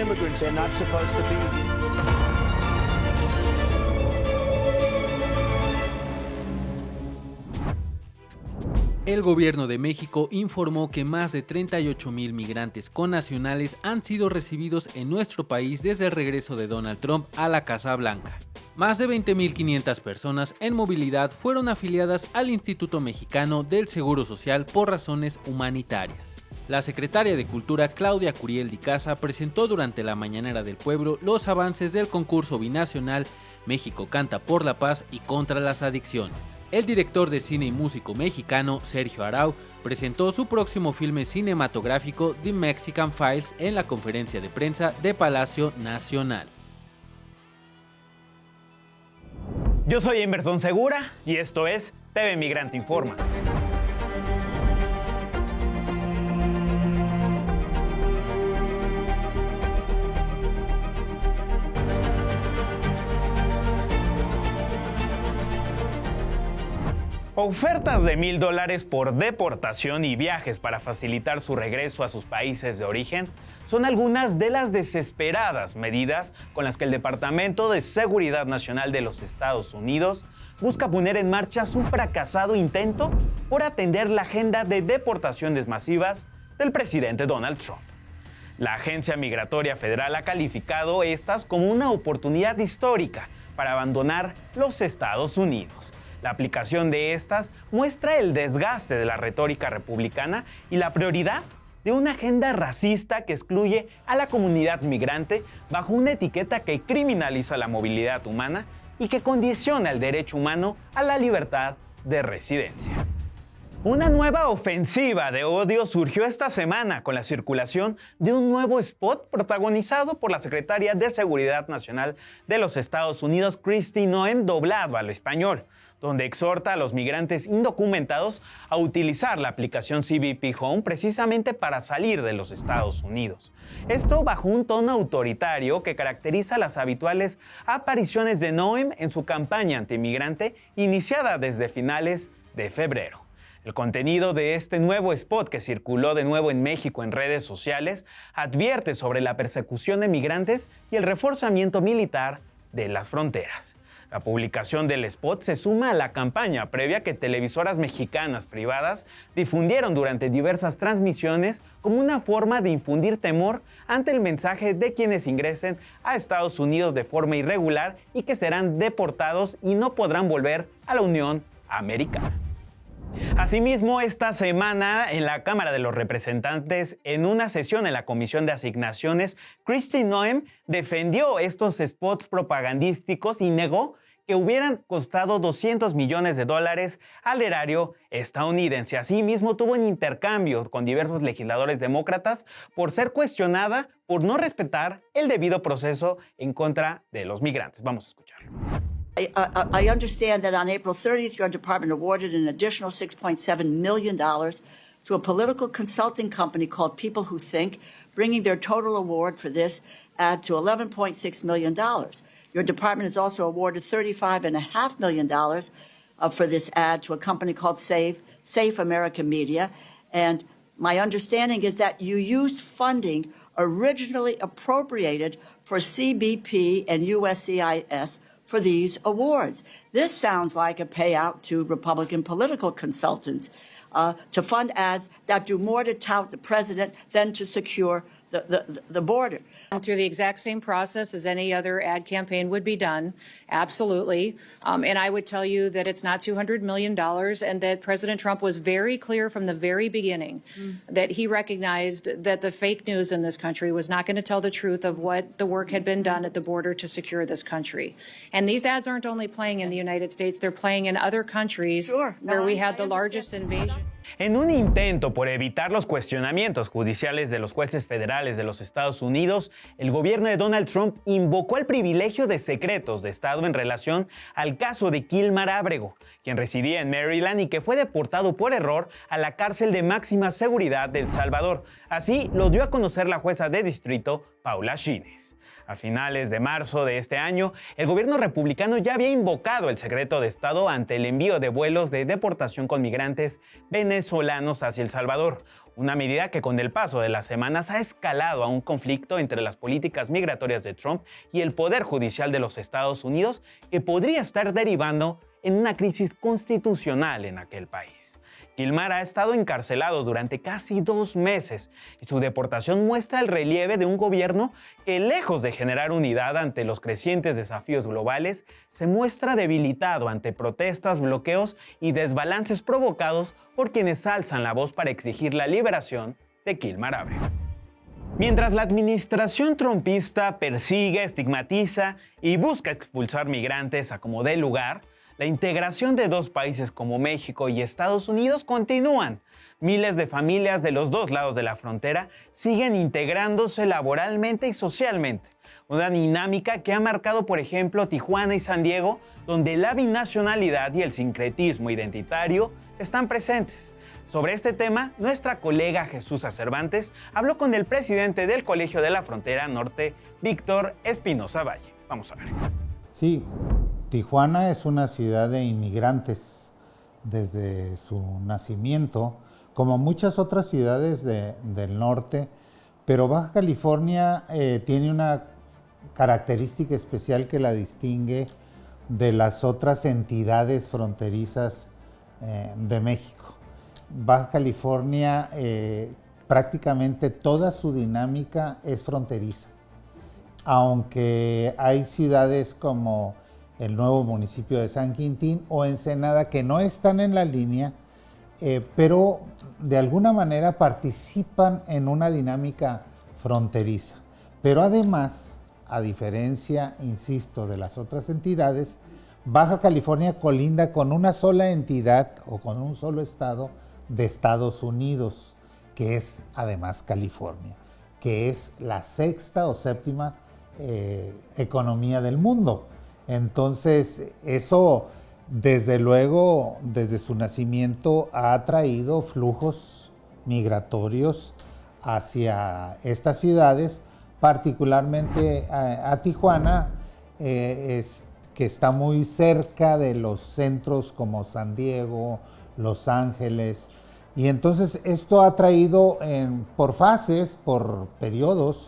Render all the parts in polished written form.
immigrants. They're not supposed to be here. El gobierno de México informó que más de 38,000 migrantes connacionales han sido recibidos en nuestro país desde el regreso de Donald Trump a la Casa Blanca. Más de 20,500 personas en movilidad fueron afiliadas al Instituto Mexicano del Seguro Social por razones humanitarias. La secretaria de Cultura, Claudia Curiel Di Casa, presentó durante la Mañanera del Pueblo los avances del concurso binacional México Canta por la Paz y contra las Adicciones. El director de cine y músico mexicano, Sergio Arau, presentó su próximo filme cinematográfico The Mexican Files en la conferencia de prensa de Palacio Nacional. Yo soy Emerson Segura y esto es TV Migrante Informa. Ofertas de $1,000 por deportación y viajes para facilitar su regreso a sus países de origen son algunas de las desesperadas medidas con las que el Departamento de Seguridad Nacional de los Estados Unidos busca poner en marcha su fracasado intento por atender la agenda de deportaciones masivas del presidente Donald Trump. La Agencia Migratoria Federal ha calificado estas como una oportunidad histórica para abandonar los Estados Unidos. La aplicación de estas muestra el desgaste de la retórica republicana y la prioridad de una agenda racista que excluye a la comunidad migrante bajo una etiqueta que criminaliza la movilidad humana y que condiciona el derecho humano a la libertad de residencia. Una nueva ofensiva de odio surgió esta semana con la circulación de un nuevo spot protagonizado por la secretaria de Seguridad Nacional de los Estados Unidos, Kristi Noem, doblado al español, donde exhorta a los migrantes indocumentados a utilizar la aplicación CBP Home precisamente para salir de los Estados Unidos. Esto bajo un tono autoritario que caracteriza las habituales apariciones de Noem en su campaña antimigrante iniciada desde finales de febrero. El contenido de este nuevo spot que circuló de nuevo en México en redes sociales advierte sobre la persecución de migrantes y el reforzamiento militar de las fronteras. La publicación del spot se suma a la campaña previa que televisoras mexicanas privadas difundieron durante diversas transmisiones como una forma de infundir temor ante el mensaje de quienes ingresen a Estados Unidos de forma irregular y que serán deportados y no podrán volver a la Unión Americana. Asimismo, esta semana en la Cámara de los Representantes, en una sesión en la Comisión de Asignaciones, Kristi Noem defendió estos spots propagandísticos y negó que hubieran costado $200 millones al erario estadounidense. Asimismo, tuvo un intercambio con diversos legisladores demócratas por ser cuestionada por no respetar el debido proceso en contra de los migrantes. Vamos a escucharlo. I understand that on April 30th, your department awarded an additional $6.7 million to a political consulting company called People Who Think, bringing their total award for this ad to $11.6 million. Your department has also awarded $35.5 million for this ad to a company called Safe American Media. And my understanding is that you used funding originally appropriated for CBP and USCIS for these awards. This sounds like a payout to Republican political consultants to fund ads that do more to tout the president than to secure the border. Through the exact same process as any other ad campaign would be done, absolutely. And I would tell you that it's not $200 million and that President Trump was very clear from the very beginning that he recognized that the fake news in this country was not going to tell the truth of what the work had been done at the border to secure this country. And these ads aren't only playing in the United States, they're playing in other countries where we had the largest invasion. En un intento por evitar los cuestionamientos judiciales de los jueces federales de los Estados Unidos, el gobierno de Donald Trump invocó el privilegio de secretos de Estado en relación al caso de Kilmar Abrego, quien residía en Maryland y que fue deportado por error a la cárcel de máxima seguridad de El Salvador. Así lo dio a conocer la jueza de distrito, Paula Schines. A finales de marzo de este año, el gobierno republicano ya había invocado el secreto de Estado ante el envío de vuelos de deportación con migrantes venezolanos hacia El Salvador, una medida que con el paso de las semanas ha escalado a un conflicto entre las políticas migratorias de Trump y el Poder Judicial de los Estados Unidos que podría estar derivando en una crisis constitucional en aquel país. Gilmar ha estado encarcelado durante casi 2 meses y su deportación muestra el relieve de un gobierno que, lejos de generar unidad ante los crecientes desafíos globales, se muestra debilitado ante protestas, bloqueos y desbalances provocados por quienes alzan la voz para exigir la liberación de Gilmar Abreu. Mientras la administración trumpista persigue, estigmatiza y busca expulsar migrantes a como dé lugar, la integración de 2 países como México y Estados Unidos continúan. Miles de familias de los 2 lados de la frontera siguen integrándose laboralmente y socialmente. Una dinámica que ha marcado, por ejemplo, Tijuana y San Diego, donde la binacionalidad y el sincretismo identitario están presentes. Sobre este tema, nuestra colega Jesús Cervantes habló con el presidente del Colegio de la Frontera Norte, Víctor Espinosa Valle. Vamos a ver. Sí, Tijuana es una ciudad de inmigrantes desde su nacimiento, como muchas otras ciudades del norte, pero Baja California tiene una característica especial que la distingue de las otras entidades fronterizas de México. Baja California, prácticamente toda su dinámica es fronteriza, aunque hay ciudades como el nuevo municipio de San Quintín o Ensenada que no están en la línea, pero de alguna manera participan en una dinámica fronteriza. Pero además, a diferencia, insisto, de las otras entidades, Baja California colinda con una sola entidad o con un solo estado de Estados Unidos, que es además California, que es la 6ª o 7ª economía del mundo. Entonces, eso, desde luego, desde su nacimiento, ha traído flujos migratorios hacia estas ciudades, particularmente a Tijuana, que está muy cerca de los centros como San Diego, Los Ángeles. Y entonces esto ha traído por fases, por periodos,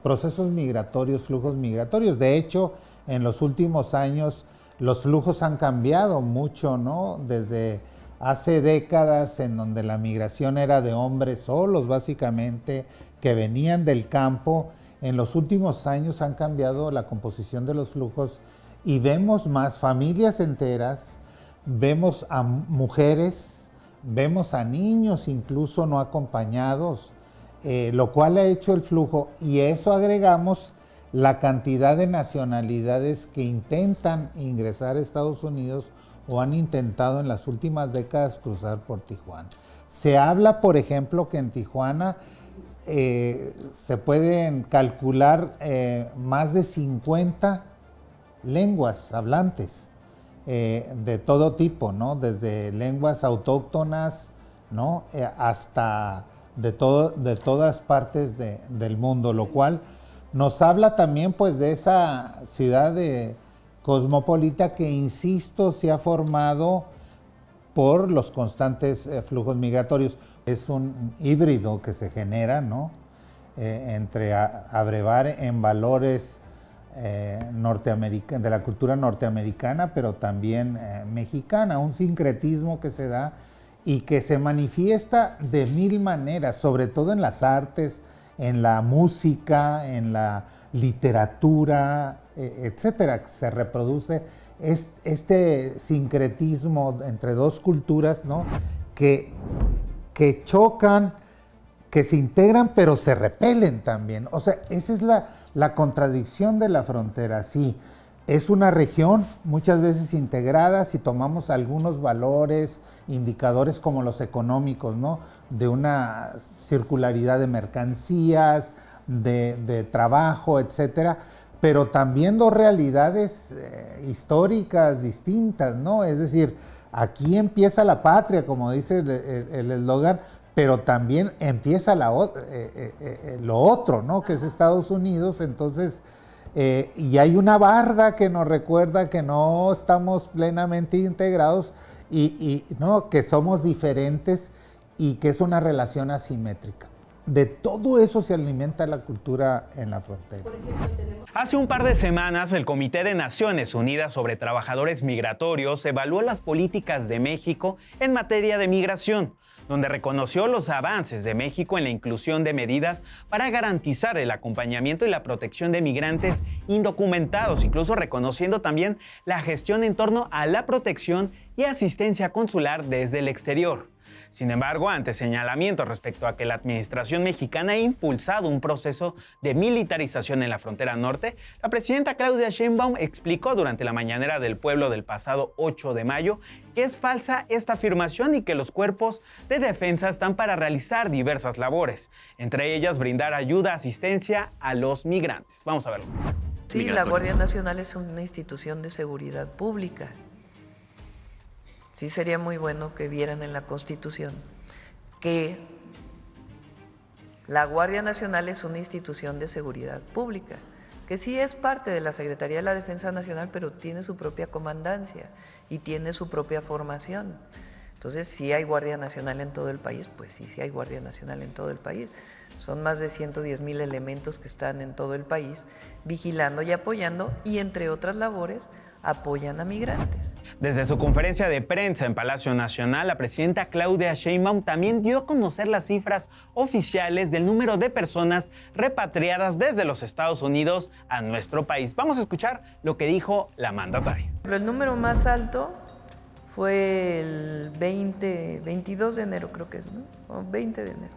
procesos migratorios, flujos migratorios. De hecho, en los últimos años los flujos han cambiado mucho, ¿no? Desde hace décadas en donde la migración era de hombres solos, básicamente, que venían del campo. En los últimos años han cambiado la composición de los flujos y vemos más familias enteras, vemos a mujeres, vemos a niños incluso no acompañados, lo cual ha hecho el flujo, y a eso agregamos la cantidad de nacionalidades que intentan ingresar a Estados Unidos o han intentado en las últimas décadas cruzar por Tijuana. Se habla, por ejemplo, que en Tijuana se pueden calcular más de 50 lenguas hablantes de todo tipo, ¿no? Desde lenguas autóctonas, ¿no? Hasta de todas partes del mundo, lo cual nos habla también, pues, de esa ciudad cosmopolita que, insisto, se ha formado por los constantes flujos migratorios. Es un híbrido que se genera, ¿no? Entre abrevar en valores de la cultura norteamericana, pero también mexicana, un sincretismo que se da y que se manifiesta de 1000 maneras, sobre todo en las artes, en la música, en la literatura, etcétera. Se reproduce este sincretismo entre 2 culturas, ¿no? que chocan, que se integran, pero se repelen también. O sea, esa es la contradicción de la frontera. Sí, es una región muchas veces integrada, si tomamos algunos valores, indicadores como los económicos, ¿no? De una circularidad de mercancías, de trabajo, etcétera, pero también 2 realidades históricas distintas, ¿no? Es decir, aquí empieza la patria, como dice el eslogan, pero también empieza lo otro, ¿no? Que es Estados Unidos, entonces, y hay una barda que nos recuerda que no estamos plenamente integrados y no, que somos diferentes y que es una relación asimétrica. De todo eso se alimenta la cultura en la frontera. Hace un par de semanas, el Comité de Naciones Unidas sobre Trabajadores Migratorios evaluó las políticas de México en materia de migración, donde reconoció los avances de México en la inclusión de medidas para garantizar el acompañamiento y la protección de migrantes indocumentados, incluso reconociendo también la gestión en torno a la protección y asistencia consular desde el exterior. Sin embargo, ante señalamientos respecto a que la administración mexicana ha impulsado un proceso de militarización en la frontera norte, la presidenta Claudia Sheinbaum explicó durante la mañanera del pueblo del pasado 8 de mayo que es falsa esta afirmación y que los cuerpos de defensa están para realizar diversas labores, entre ellas brindar ayuda, asistencia a los migrantes. Vamos a verlo. Sí, la Guardia Nacional es una institución de seguridad pública. Sí sería muy bueno que vieran en la Constitución que la Guardia Nacional es una institución de seguridad pública, que sí es parte de la Secretaría de la Defensa Nacional, pero tiene su propia comandancia y tiene su propia formación. Entonces, sí hay Guardia Nacional en todo el país, pues sí hay Guardia Nacional en todo el país. Son más de 110,000 elementos que están en todo el país vigilando y apoyando, y entre otras labores, apoyan a migrantes. Desde su conferencia de prensa en Palacio Nacional, la presidenta Claudia Sheinbaum también dio a conocer las cifras oficiales del número de personas repatriadas desde los Estados Unidos a nuestro país. Vamos a escuchar lo que dijo la mandataria. El número más alto fue el 22 de enero, creo que es, ¿no? O 20 de enero.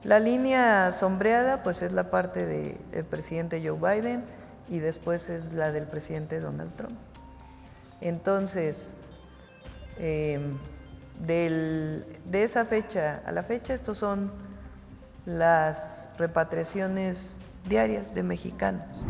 La línea sombreada, pues es la parte del presidente Joe Biden y después es la del presidente Donald Trump. Entonces, de esa fecha a la fecha, estos son las repatriaciones diarias de mexicanos.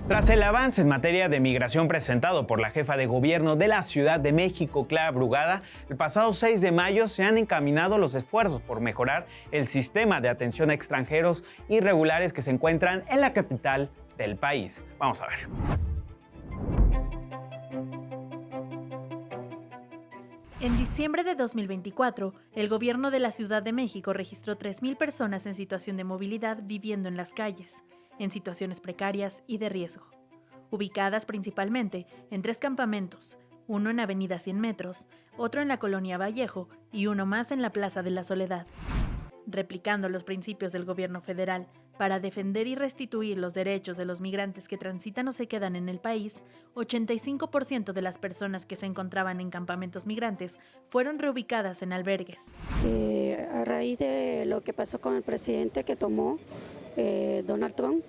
Tras el avance en materia de migración presentado por la jefa de gobierno de la Ciudad de México, Clara Brugada, el pasado 6 de mayo se han encaminado los esfuerzos por mejorar el sistema de atención a extranjeros irregulares que se encuentran en la capital del país. Vamos a ver. En diciembre de 2024, el gobierno de la Ciudad de México registró 3,000 personas en situación de movilidad viviendo en las calles, en situaciones precarias y de riesgo, ubicadas principalmente en 3 campamentos, uno en Avenida 100 Metros, otro en la Colonia Vallejo y uno más en la Plaza de la Soledad. Replicando los principios del gobierno federal para defender y restituir los derechos de los migrantes que transitan o se quedan en el país, 85% de las personas que se encontraban en campamentos migrantes fueron reubicadas en albergues. A raíz de lo que pasó con el presidente que tomó Donald Trump,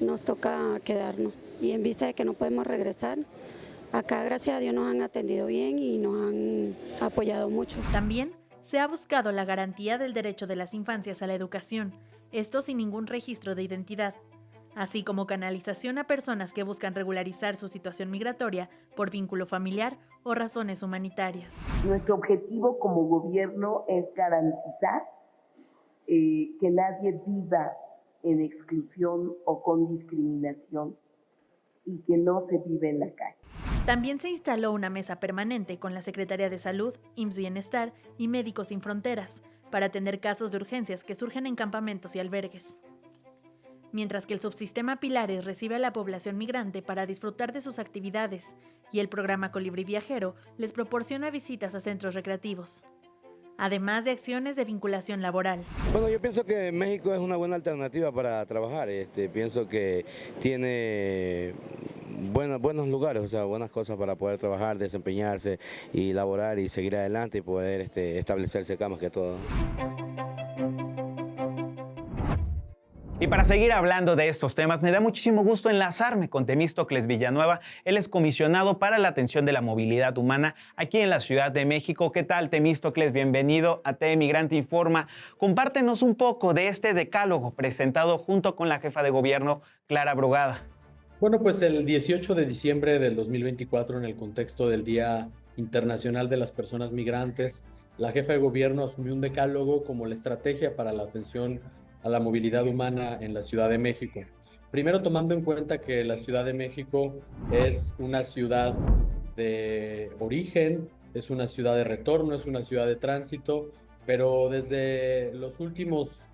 nos toca quedarnos. Y en vista de que no podemos regresar, acá gracias a Dios nos han atendido bien y nos han apoyado mucho. También se ha buscado la garantía del derecho de las infancias a la educación, esto sin ningún registro de identidad, así como canalización a personas que buscan regularizar su situación migratoria por vínculo familiar o razones humanitarias. Nuestro objetivo como gobierno es garantizar que nadie viva en exclusión o con discriminación y que no se vive en la calle. También se instaló una mesa permanente con la Secretaría de Salud, IMSS Bienestar y Médicos Sin Fronteras para atender casos de urgencias que surgen en campamentos y albergues. Mientras que el subsistema Pilares recibe a la población migrante para disfrutar de sus actividades y el programa Colibrí Viajero les proporciona visitas a centros recreativos, además de acciones de vinculación laboral. Bueno, yo pienso que México es una buena alternativa para trabajar. Pienso que tiene buenos lugares, o sea, buenas cosas para poder trabajar, desempeñarse y laborar y seguir adelante y poder establecerse acá más que todo. Y para seguir hablando de estos temas, me da muchísimo gusto enlazarme con Temístocles Villanueva. Él es comisionado para la atención de la movilidad humana aquí en la Ciudad de México. ¿Qué tal, Temístocles? Bienvenido a TV Migrante Informa. Compártenos un poco de este decálogo presentado junto con la jefa de gobierno, Clara Brugada. Bueno, pues el 18 de diciembre del 2024, en el contexto del Día Internacional de las Personas Migrantes, la jefa de gobierno asumió un decálogo como la estrategia para la atención a la movilidad humana en la Ciudad de México. Primero, tomando en cuenta que la Ciudad de México es una ciudad de origen, es una ciudad de retorno, es una ciudad de tránsito, pero desde los últimos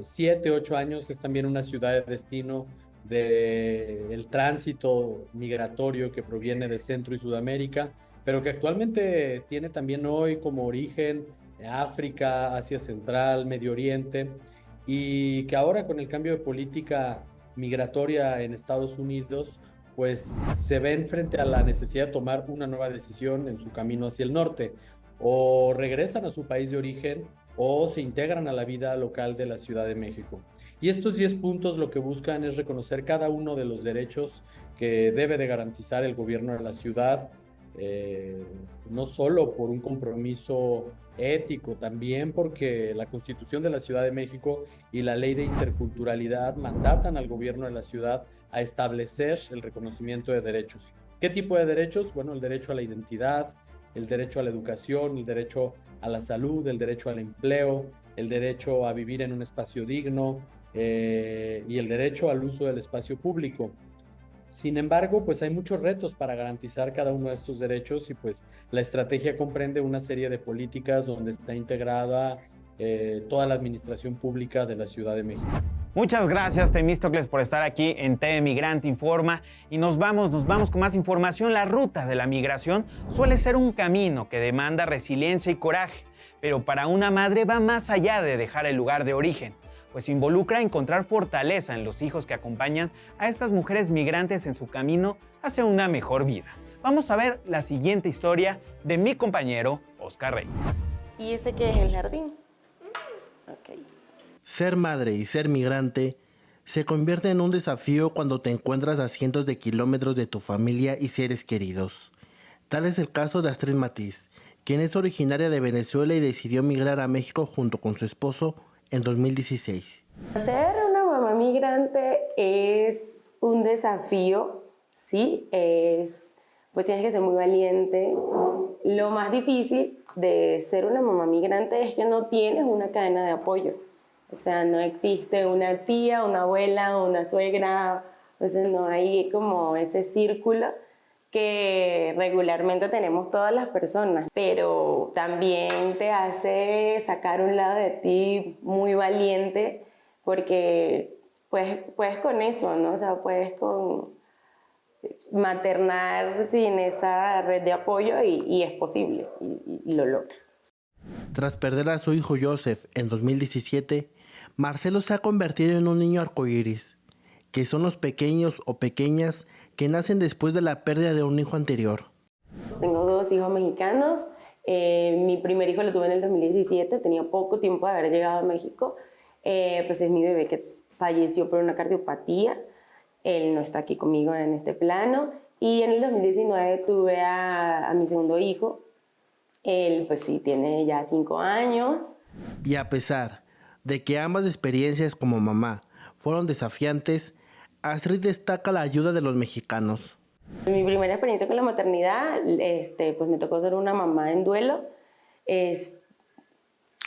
7, 8 años es también una ciudad de destino del tránsito migratorio que proviene de Centro y Sudamérica, pero que actualmente tiene también hoy como origen África, Asia Central, Medio Oriente, y que ahora con el cambio de política migratoria en Estados Unidos, pues se ven frente a la necesidad de tomar una nueva decisión en su camino hacia el norte. O regresan a su país de origen o se integran a la vida local de la Ciudad de México. Y estos 10 puntos lo que buscan es reconocer cada uno de los derechos que debe de garantizar el gobierno de la ciudad, no solo por un compromiso ético, también porque la Constitución de la Ciudad de México y la Ley de Interculturalidad mandatan al gobierno de la ciudad a establecer el reconocimiento de derechos. ¿Qué tipo de derechos? Bueno, el derecho a la identidad, el derecho a la educación, el derecho a la salud, el derecho al empleo, el derecho a vivir en un espacio digno y el derecho al uso del espacio público. Sin embargo, pues hay muchos retos para garantizar cada uno de estos derechos y pues la estrategia comprende una serie de políticas donde está integrada toda la administración pública de la Ciudad de México. Muchas gracias, Temístocles, por estar aquí en TV Migrante Informa. Y nos vamos con más información. La ruta de la migración suele ser un camino que demanda resiliencia y coraje, pero para una madre va más allá de dejar el lugar de origen, pues involucra encontrar fortaleza en los hijos que acompañan a estas mujeres migrantes en su camino hacia una mejor vida. Vamos a ver la siguiente historia de mi compañero Oscar Reyes. ¿Y ese qué es, el jardín? Ok. Ser madre y ser migrante se convierte en un desafío cuando te encuentras a cientos de kilómetros de tu familia y seres queridos. Tal es el caso de Astrid Matiz, quien es originaria de Venezuela y decidió migrar a México junto con su esposo en 2016. Ser una mamá migrante es un desafío, sí, pues tienes que ser muy valiente. Lo más difícil de ser una mamá migrante es que no tienes una cadena de apoyo. O sea, no existe una tía, una abuela, una suegra, entonces no hay como ese círculo que regularmente tenemos todas las personas, pero también te hace sacar un lado de ti muy valiente porque puedes con eso, ¿no? O sea, puedes con maternar sin esa red de apoyo y es posible y lo logras. Tras perder a su hijo Joseph en 2017, Marcelo se ha convertido en un niño arcoíris, que son los pequeños o pequeñas que nacen después de la pérdida de un hijo anterior. Tengo 2 hijos mexicanos. Mi primer hijo lo tuve en el 2017, tenía poco tiempo de haber llegado a México. Pues es mi bebé que falleció por una cardiopatía. Él no está aquí conmigo en este plano. Y en el 2019 tuve a mi segundo hijo. Él pues sí, tiene ya 5 años. Y a pesar de que ambas experiencias como mamá fueron desafiantes, Astrid destaca la ayuda de los mexicanos. Mi primera experiencia con la maternidad, pues me tocó ser una mamá en duelo.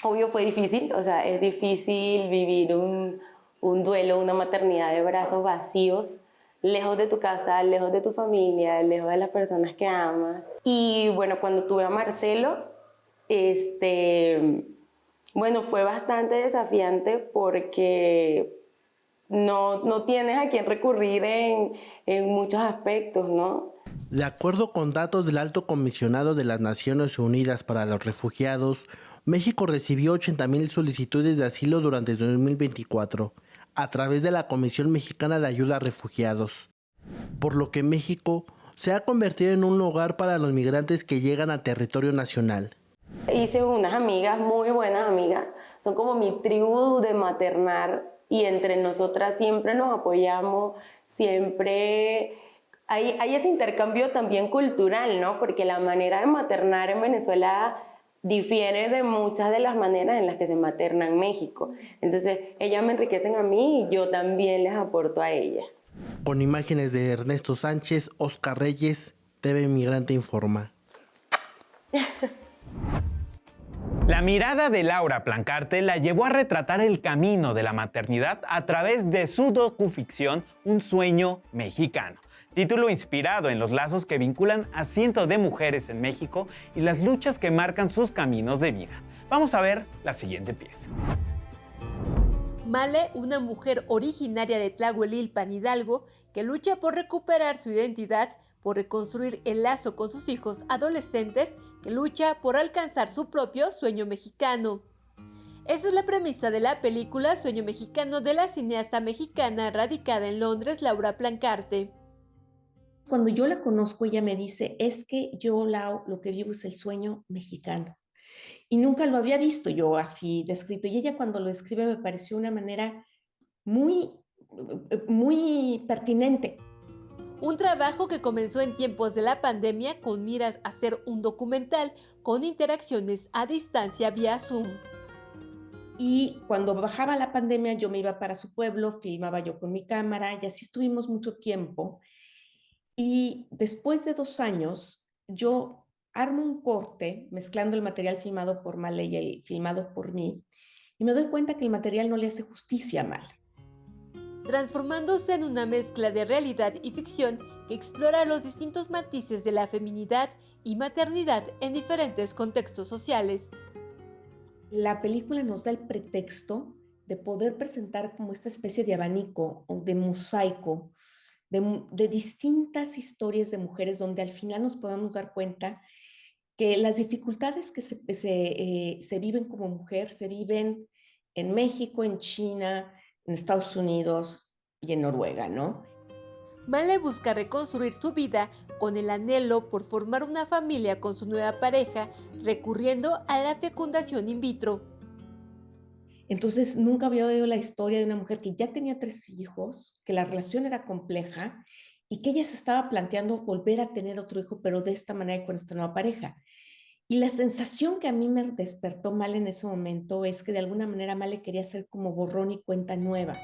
Obvio fue difícil, o sea, es difícil vivir un duelo, una maternidad de brazos vacíos, lejos de tu casa, lejos de tu familia, lejos de las personas que amas. Y bueno, cuando tuve a Marcelo, bueno, fue bastante desafiante porque no tienes a quién recurrir en muchos aspectos, ¿no? De acuerdo con datos del Alto Comisionado de las Naciones Unidas para los Refugiados, México recibió 80,000 solicitudes de asilo durante 2024 a través de la Comisión Mexicana de Ayuda a Refugiados, por lo que México se ha convertido en un hogar para los migrantes que llegan a territorio nacional. Hice unas amigas, muy buenas amigas, son como mi tribu de maternar y entre nosotras siempre nos apoyamos, siempre hay ese intercambio también cultural, ¿no? Porque la manera de maternar en Venezuela difiere de muchas de las maneras en las que se materna en México. Entonces, ellas me enriquecen a mí y yo también les aporto a ellas. Con imágenes de Ernesto Sánchez, Oscar Reyes, TV Migrante Informa. La mirada de Laura Plancarte la llevó a retratar el camino de la maternidad a través de su docuficción Un sueño mexicano, título inspirado en los lazos que vinculan a cientos de mujeres en México y las luchas que marcan sus caminos de vida. Vamos a ver la siguiente pieza. Male, una mujer originaria de Tlahuelilpan, Hidalgo, que lucha por recuperar su identidad, por reconstruir el lazo con sus hijos adolescentes, que lucha por alcanzar su propio sueño mexicano. Esa es la premisa de la película Sueño Mexicano de la cineasta mexicana radicada en Londres, Laura Plancarte. Cuando yo la conozco, ella me dice, es que yo, Lau, lo que vivo es el sueño mexicano. Y nunca lo había visto yo así descrito. Y ella cuando lo escribe me pareció una manera muy pertinente. Un trabajo que comenzó en tiempos de la pandemia con miras a hacer un documental con interacciones a distancia vía Zoom. Y cuando bajaba la pandemia yo me iba para su pueblo, filmaba yo con mi cámara y así estuvimos mucho tiempo. Y después de 2 años yo armo un corte mezclando el material filmado por Male y el filmado por mí y me doy cuenta que el material no le hace justicia a Male. Transformándose en una mezcla de realidad y ficción que explora los distintos matices de la feminidad y maternidad en diferentes contextos sociales. La película nos da el pretexto de poder presentar como esta especie de abanico o de mosaico de distintas historias de mujeres donde al final nos podamos dar cuenta que las dificultades que se viven como mujer se viven en México, en China, en Estados Unidos y en Noruega, ¿no? Male busca reconstruir su vida con el anhelo por formar una familia con su nueva pareja, recurriendo a la fecundación in vitro. Entonces, nunca había oído la historia de una mujer que ya tenía 3 hijos, que la relación era compleja y que ella se estaba planteando volver a tener otro hijo, pero de esta manera y con esta nueva pareja. Y la sensación que a mí me despertó Male en ese momento es que de alguna manera Male quería ser como borrón y cuenta nueva.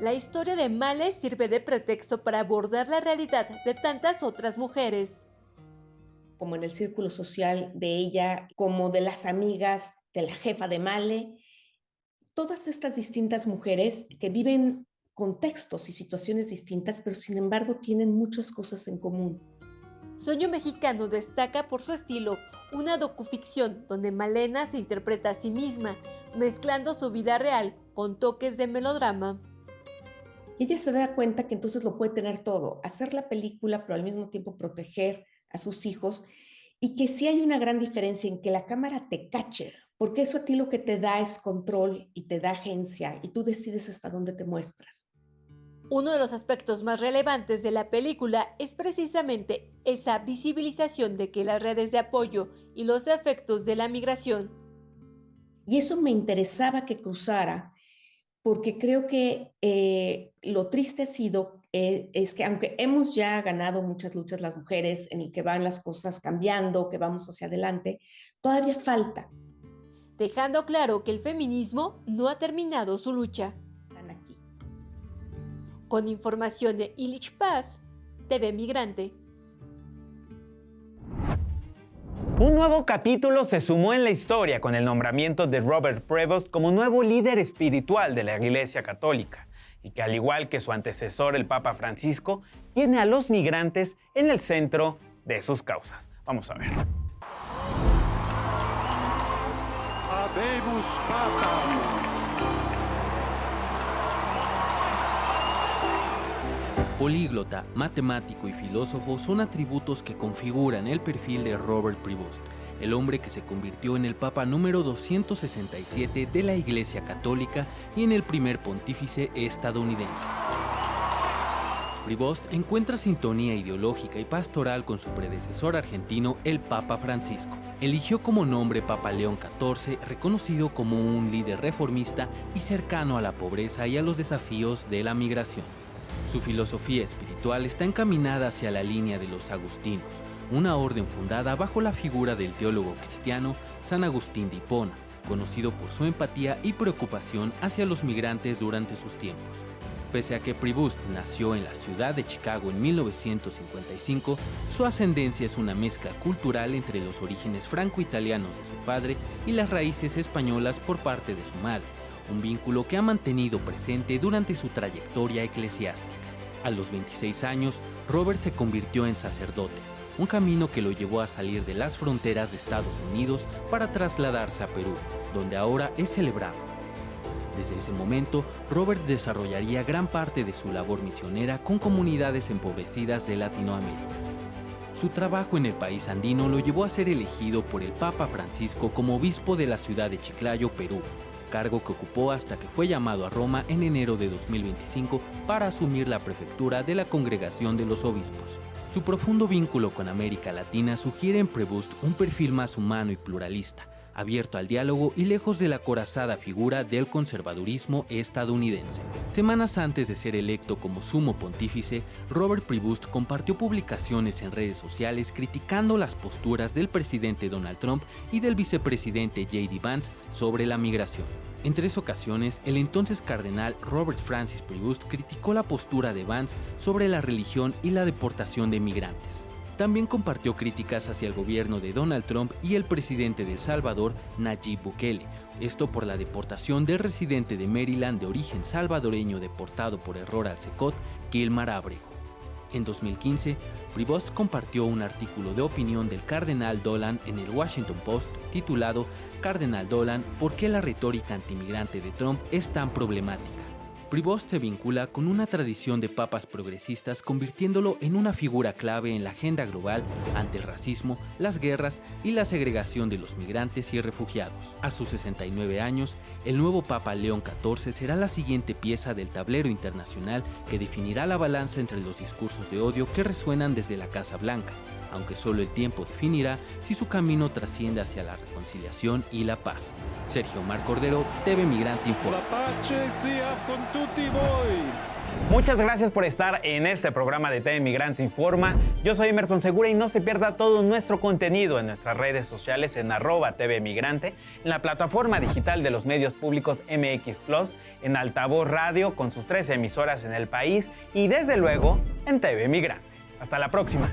La historia de Male sirve de pretexto para abordar la realidad de tantas otras mujeres. Como en el círculo social de ella, como de las amigas de la jefa de Male, todas estas distintas mujeres que viven contextos y situaciones distintas, pero sin embargo tienen muchas cosas en común. Sueño Mexicano destaca por su estilo, una docuficción donde Malena se interpreta a sí misma, mezclando su vida real con toques de melodrama. Y ella se da cuenta que entonces lo puede tener todo, hacer la película, pero al mismo tiempo proteger a sus hijos, y que sí hay una gran diferencia en que la cámara te cache, porque eso a ti lo que te da es control y te da agencia, y tú decides hasta dónde te muestras. Uno de los aspectos más relevantes de la película es precisamente esa visibilización de que las redes de apoyo y los efectos de la migración. Y eso me interesaba que cruzara, porque creo que lo triste ha sido es que aunque hemos ya ganado muchas luchas las mujeres, en el que van las cosas cambiando, que vamos hacia adelante, todavía falta. Dejando claro que el feminismo no ha terminado su lucha. Están aquí. Con información de Illich Paz, TV Migrante. Un nuevo capítulo se sumó en la historia con el nombramiento de Robert Prevost como nuevo líder espiritual de la Iglesia Católica, y que al igual que su antecesor, el Papa Francisco, tiene a los migrantes en el centro de sus causas. Vamos a ver. Habemus Papa. Políglota, matemático y filósofo son atributos que configuran el perfil de Robert Prevost, el hombre que se convirtió en el Papa número 267 de la Iglesia Católica y en el primer pontífice estadounidense. Prevost encuentra sintonía ideológica y pastoral con su predecesor argentino, el Papa Francisco. Eligió como nombre Papa León XIV, reconocido como un líder reformista y cercano a la pobreza y a los desafíos de la migración. Su filosofía espiritual está encaminada hacia la línea de los agustinos, una orden fundada bajo la figura del teólogo cristiano San Agustín de Hipona, conocido por su empatía y preocupación hacia los migrantes durante sus tiempos. pese a que Prevost nació en la ciudad de Chicago en 1955, su ascendencia es una mezcla cultural entre los orígenes franco-italianos de su padre y las raíces españolas por parte de su madre, un vínculo que ha mantenido presente durante su trayectoria eclesiástica. A los 26 años, Robert se convirtió en sacerdote, un camino que lo llevó a salir de las fronteras de Estados Unidos para trasladarse a Perú, donde ahora es celebrado. Desde ese momento, Robert desarrollaría gran parte de su labor misionera con comunidades empobrecidas de Latinoamérica. Su trabajo en el país andino lo llevó a ser elegido por el Papa Francisco como obispo de la ciudad de Chiclayo, Perú, cargo que ocupó hasta que fue llamado a Roma en enero de 2025 para asumir la prefectura de la Congregación de los Obispos. Su profundo vínculo con América Latina sugiere en Prevost un perfil más humano y pluralista, abierto al diálogo y lejos de la acorazada figura del conservadurismo estadounidense. Semanas antes de ser electo como sumo pontífice, Robert Prevost compartió publicaciones en redes sociales criticando las posturas del presidente Donald Trump y del vicepresidente J.D. Vance sobre la migración. En 3 ocasiones, el entonces cardenal Robert Francis Prevost criticó la postura de Vance sobre la religión y la deportación de migrantes. También compartió críticas hacia el gobierno de Donald Trump y el presidente de El Salvador, Nayib Bukele, esto por la deportación del residente de Maryland de origen salvadoreño deportado por error al Cecot, Gilmar Ábrego. En 2015, Prevost compartió un artículo de opinión del cardenal Dolan en el Washington Post titulado «Cardenal Dolan, ¿por qué la retórica antimigrante de Trump es tan problemática?». Prevost se vincula con una tradición de papas progresistas, convirtiéndolo en una figura clave en la agenda global ante el racismo, las guerras y la segregación de los migrantes y refugiados. A sus 69 años, el nuevo Papa León XIV será la siguiente pieza del tablero internacional que definirá la balanza entre los discursos de odio que resuenan desde la Casa Blanca, aunque solo el tiempo definirá si su camino trasciende hacia la reconciliación y la paz. Sergio Omar Cordero, TV Migrante Informa. La pace sia con tutti voi. Muchas gracias por estar en este programa de TV Migrante Informa. Yo soy Emerson Segura y no se pierda todo nuestro contenido en nuestras redes sociales en @TVMigrante, en la plataforma digital de los medios públicos MX Plus, en Altavoz Radio con sus 13 emisoras en el país y desde luego en TV Migrante. Hasta la próxima.